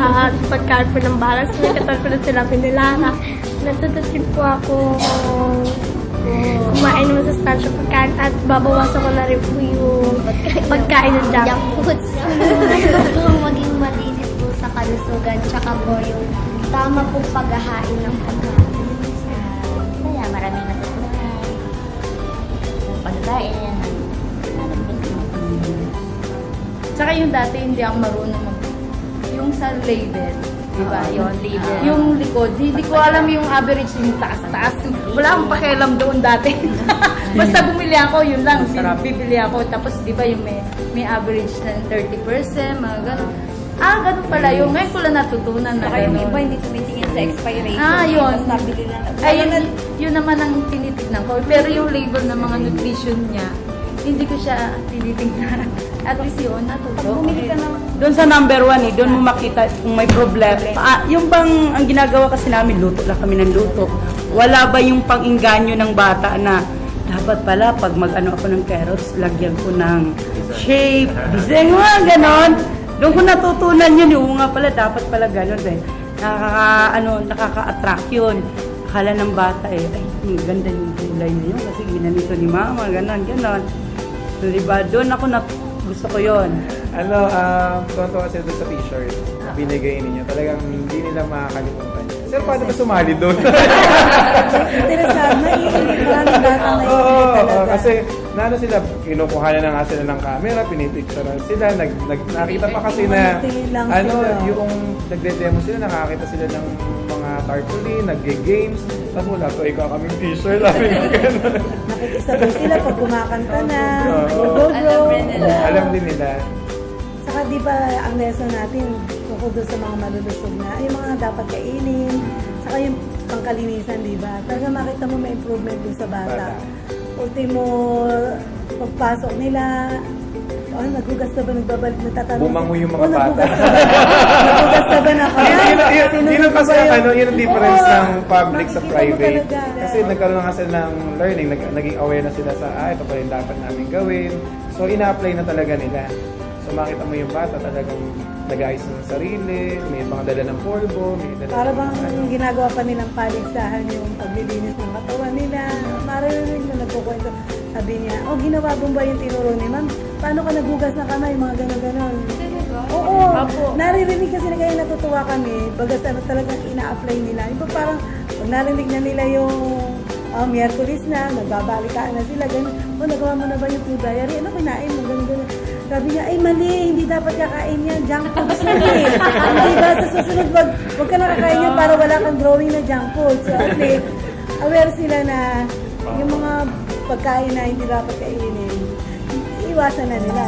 At pagkaan po ng balas, nagkatapos po na sila pinilara. Natututip po ako kumain ng masustansya pagkain at babawasan ko na rin po yung pagkain ng junk foods. Kung maging malinis po sa kalusugan, tsaka po yung tama pong paghahain ng pagkain. Kaya maraming natutunan. Yung pagkain, Tsaka yung dati hindi ako marunong yung sa label. Diba? Yun, label. Yung likod, hindi ko alam yung average yung taas-taas. Wala akong pakialam doon dati. Basta bumili ako, yun lang. Bibili ako. Tapos di ba yung may average na 30%, mga ganun. Ganun pala yung. Ngayon ko lang natutunan na Saka yung ganun. iba hindi tumitingin sa expiration. Yun. Basta bili lang. Ayun, yun naman ang tinitignan ko. Pero yung label ng mga nutrition niya, hindi ko siya tinitignan. At least yun, natuto. Bumili ka ng Doon sa number 1 doon mo makita kung may problema. Yung bang, ang ginagawa kasi namin, luto lang kami ng luto. Wala ba yung pang-inganyo ng bata na dapat pala pag mag-ano ako ng carrots, lagyan ko ng shape, design, mga ganon. Doon ko natutunan yun, yung nga pala, dapat pala ganon eh. Nakaka-attract yun. Akala ng bata ay ganda yung kulay na yun kasi ginanito ni mama, ganon. So, diba, doon ako gusto ko yun. Tuwan-tuwa sila doon sa t-shirt na binigay ninyo. Talagang hindi nila makakalimutan. Sir, paano ba sumali doon? interesado na maraming bata na Oo, talaga. kasi sila, kinukuha na nga sila ng camera, pinipicturean sila, nakita pa kasi na, Lang sila. yung nagde-demo sila, nakakita sila ng mga tarpaulin, nagge-games, tapos wala to, ikaw kaming t-shirt, Nakikisabay sila pag kumakanta na. Oo. Go-go. Alam din nila. Saka di ba ang lesson natin tungkol doon sa mga malulusog na ay yung mga dapat kainin. Saka yung pangkalinisan, di ba? Talaga makita mo may improvement dun sa bata. Ultimo, pagpasok nila, nagugas ka ba, nagbabalik, natatanong. Bumango yung mga bata. Nagugas ka ba na ako? Yun kasi yun ang difference ng public sa Makikita mo private. talaga. Kasi nagkaroon na kasi ng learning, naging aware na sila sa, ito pa rin dapat namin gawin. So, ina-apply na talaga nila. So, makita mo yung bata talagang nag-ayos ng sarili, may mga dala ng polvo, may dala Para ng bang ginagawa pa nilang paligsahan yung paglilinis ng katawan nila. Maririnig na nagkukwento. Sabi niya, ginawa mo ba yung tinuro ni ma'am? Paano ka nagugas ng kamay? Mga gano'n-gano'n. Oo. Naririnig kasi na kaya natutuwa kami. Bagas talagang ina-apply nila. Iba parang pag narinig na nila yung Miyerkules na, nagbabalikaan na sila, gano'n. Nagawa mo na ba yung food diary? Ano kinain mo? Gano'n-gano'n. Sabi niya, ay mali, hindi dapat kakain yan. Junk foods na eh. Hindi ba sa susunod, wag ka nakakain yan para wala kang growing na junk food. So at least, aware sila na yung mga pagkain na hindi dapat kainin, iwasan na nila.